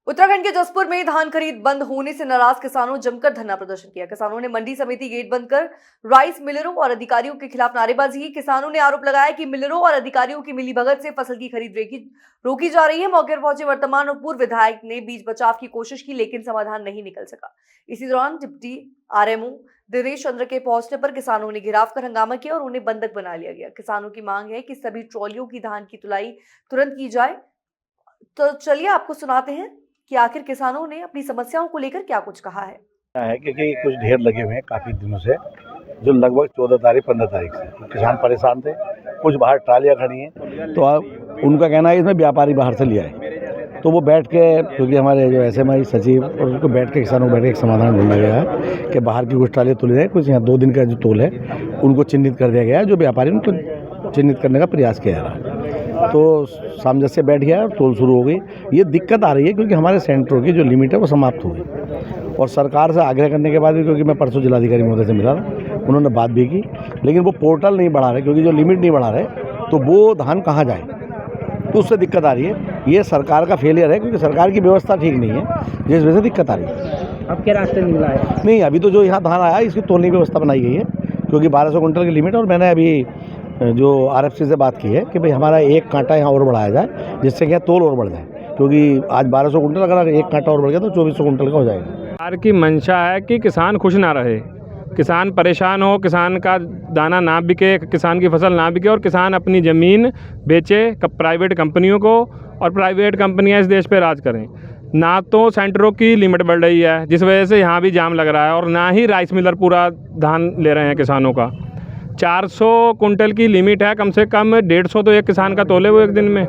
उत्तराखंड के जसपुर में धान खरीद बंद होने से नाराज किसानों जमकर धरना प्रदर्शन किया। किसानों ने मंडी समिति गेट बंद कर राइस मिलरों और अधिकारियों के खिलाफ नारेबाजी की। किसानों ने आरोप लगाया कि मिलरों और अधिकारियों की मिलीभगत से फसल की खरीद रोकी जा रही है। मौके पर पहुंचे वर्तमान और पूर्व विधायक ने बीच बचाव की कोशिश की, लेकिन समाधान नहीं निकल सका। इसी दौरान डिप्टी आरएमओ दिनेश चंद्र के पहुंचने पर किसानों ने घेराव कर हंगामा किया और उन्हें बंधक बना लिया गया। किसानों की मांग है कि सभी ट्रॉलियों की धान की तुलाई तुरंत की जाए। तो चलिए आपको सुनाते हैं कि आखिर किसानों ने अपनी समस्याओं को लेकर क्या कुछ कहा है। क्योंकि कुछ ढेर लगे हुए हैं काफ़ी दिनों से, जो लगभग 14 तारीख 15 तारीख से तो किसान परेशान थे। कुछ बाहर ट्रालियाँ खड़ी हैं, तो अब उनका कहना है इसमें व्यापारी बाहर से ले आए। तो वो बैठ के, क्योंकि हमारे जो SMI सचिव और उनको बैठ के किसानों को बैठ के एक समाधान ढूंढा गया है कि बाहर की कुछ ट्रालियाँ तोली जाए। कुछ यहाँ 2 दिन का जो तोल है उनको चिन्हित कर दिया गया है, जो व्यापारी उनको चिन्हित करने का प्रयास किया जा रहा है। तो सामंजस्य बैठ गया और तोल शुरू हो गई। ये दिक्कत आ रही है क्योंकि हमारे सेंटरों की जो लिमिट है वो समाप्त हो गई, और सरकार से आग्रह करने के बाद भी, क्योंकि मैं परसों जिलाधिकारी महोदय से मिला था, उन्होंने बात भी की, लेकिन वो पोर्टल नहीं बढ़ा रहे, क्योंकि जो लिमिट नहीं बढ़ा रहे तो वो धान कहाँ जाए, तो उससे दिक्कत आ रही है। ये सरकार का फेलियर है, क्योंकि सरकार की व्यवस्था ठीक नहीं है, जिस वजह से दिक्कत आ रही है। अब क्या रास्ते निकला है? नहीं, अभी तो जो यहाँ धान आया इसकी तोलने की व्यवस्था बनाई गई है, क्योंकि 1200 कुंटल की लिमिट। और मैंने अभी जो RFC से बात की है कि भाई हमारा एक कांटा यहाँ और बढ़ाया जाए, जिससे क्या तोल और बढ़ जाए, क्योंकि आज 1200 कुंटल, अगर एक कांटा और बढ़ गया तो 2400 कुंटल का हो जाएगा। सरकार की मंशा है कि किसान खुश ना रहे, किसान परेशान हो, किसान का दाना ना बिके, किसान की फसल ना बिके, और किसान अपनी ज़मीन बेचे प्राइवेट कंपनियों को, और प्राइवेट कंपनियां इस देश पे राज करें। ना तो सेंटरों की लिमिट बढ़ रही है, जिस वजह से यहाँ भी जाम लग रहा है, और ना ही राइस मिलर पूरा धान ले रहे हैं किसानों का। 400 कुंटल की लिमिट है, कम से कम 150 तो एक किसान का तोले वो एक दिन में,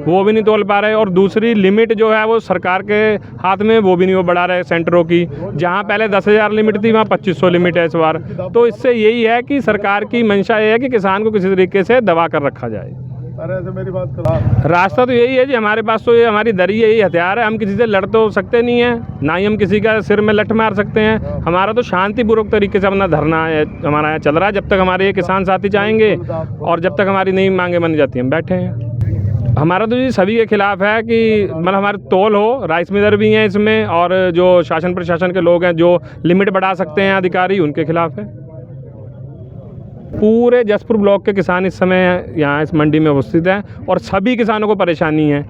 वो भी नहीं तोल पा रहे। और दूसरी लिमिट जो है वो सरकार के हाथ में, वो भी नहीं वो बढ़ा रहे सेंटरों की। जहां पहले 10,000 लिमिट थी, वहां 2500 लिमिट है इस बार। तो इससे यही है कि सरकार की मंशा ये है कि किसान को किसी तरीके से दबा कर रखा जाए। अरे मेरी बात करो। रास्ता तो यही है जी, हमारे पास तो ये हमारी दरी यही हथियार है। हम किसी से लड़ तो सकते नहीं हैं, ना ही हम किसी का सिर में लठ मार सकते हैं। हमारा तो शांतिपूर्वक तरीके से अपना धरना है, हमारा यहाँ चल रहा है। जब तक हमारे ये किसान साथी चाहेंगे और जब तक हमारी नई मांगे बन जाती हैं, हम बैठे हैं। हमारा तो जी सभी के खिलाफ है कि मतलब हमारे तोल हो, राइस मिलर भी हैं इसमें, और जो शासन प्रशासन के लोग हैं जो लिमिट बढ़ा सकते हैं अधिकारी, उनके खिलाफ है। पूरे जसपुर ब्लॉक के किसान इस समय यहाँ इस मंडी में उपस्थित हैं, और सभी किसानों को परेशानी है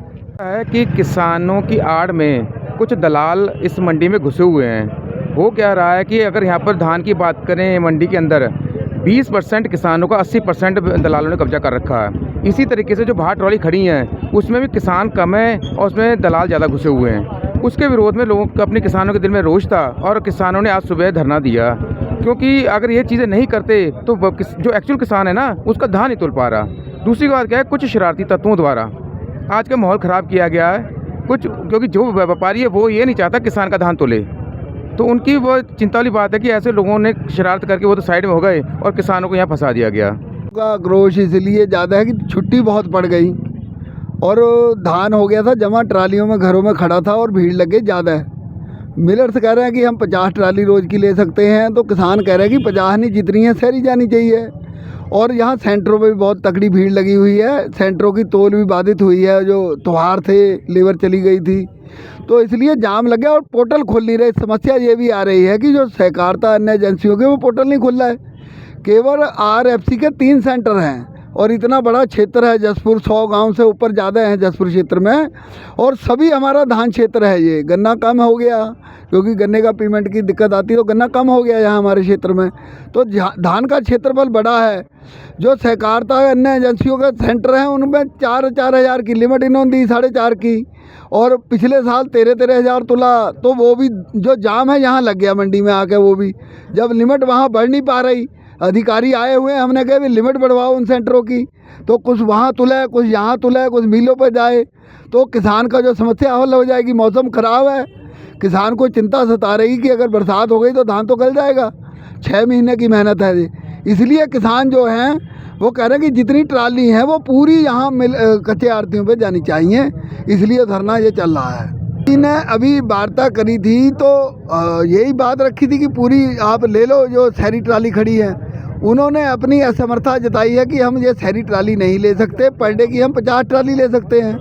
कि किसानों की आड़ में कुछ दलाल इस मंडी में घुसे हुए हैं। वो क्या रहा है कि अगर यहाँ पर धान की बात करें, मंडी के अंदर 20% किसानों का 80% दलालों ने कब्जा कर रखा है। इसी तरीके से जो बाहर ट्रॉली खड़ी हैं उसमें भी किसान कम है और उसमें दलाल ज़्यादा घुसे हुए हैं। उसके विरोध में लोगों को, अपने किसानों के दिल में रोष था, और किसानों ने आज सुबह धरना दिया, क्योंकि अगर ये चीज़ें नहीं करते तो जो एक्चुअल किसान है ना, उसका धान नहीं तोल पा रहा। दूसरी बात क्या है, कुछ शरारती तत्वों द्वारा आज का माहौल ख़राब किया गया है कुछ, क्योंकि जो व्यापारी है वो ये नहीं चाहता किसान का धान तोले। तो उनकी वो चिंता वाली बात है कि ऐसे लोगों ने शरारत करके वो तो साइड में हो गए और किसानों को यहाँ फंसा दिया गया। का आक्रोश इसलिए ज़्यादा है कि छुट्टी बहुत पड़ गई और धान हो गया था जमा, ट्रालियों में घरों में खड़ा था और भीड़ लग गई ज़्यादा है। मिलर्स कह रहे हैं कि हम 50 ट्राली रोज़ की ले सकते हैं, तो किसान कह रहे हैं कि 50 नहीं, जितनी है शहरी जानी चाहिए। और यहाँ सेंटरों में भी बहुत तगड़ी भीड़ लगी हुई है, सेंटरों की तोल भी बाधित हुई है, जो त्योहार थे लेबर चली गई थी, तो इसलिए जाम लग गया और पोर्टल खुल नहीं रहे। समस्या ये भी आ रही है कि जो सहकारिता अन्य एजेंसियों के वो पोर्टल नहीं खुल रहा है। केवल RFC के 3 सेंटर हैं, और इतना बड़ा क्षेत्र है जसपुर, 100 गांव से ऊपर ज़्यादा है जसपुर क्षेत्र में, और सभी हमारा धान क्षेत्र है। ये गन्ना कम हो गया, क्योंकि गन्ने का पेमेंट की दिक्कत आती है, तो गन्ना कम हो गया यहाँ हमारे क्षेत्र में। तो धान का क्षेत्रफल बड़ा है। जो सहकारिता अन्य एजेंसियों के सेंटर हैं उनमें 4-4 हज़ार की लिमिट इन्होंने दी, 4.5 की, और पिछले साल 13-13 हज़ार तुला। तो वो भी जो जाम है यहाँ लग गया मंडी में आके, वो भी जब लिमिट वहाँ बढ़ नहीं पा रही, अधिकारी आए हुए हैं, हमने कहा भी लिमिट बढ़वाओ उन सेंटरों की, तो कुछ वहाँ तुले, कुछ यहाँ तुले, कुछ मिलों पर जाए, तो किसान का जो समस्या हल हो जाएगी। मौसम ख़राब है, किसान को चिंता सता रही कि अगर बरसात हो गई तो धान तो गल जाएगा। 6 महीने की मेहनत है ये, इसलिए किसान जो हैं वो कह रहे हैं कि जितनी ट्राली हैं वो पूरी यहाँ कच्चे आड़तियों पे जानी चाहिए, इसलिए धरना ये चल रहा है। ने अभी वार्ता करी थी तो यही बात रखी थी कि पूरी आप ले लो जो शहरी ट्राली खड़ी है। उन्होंने अपनी असमर्थता जताई है कि हम ये शहरी ट्राली नहीं ले सकते, पर डे की हम 50 ट्राली ले सकते हैं।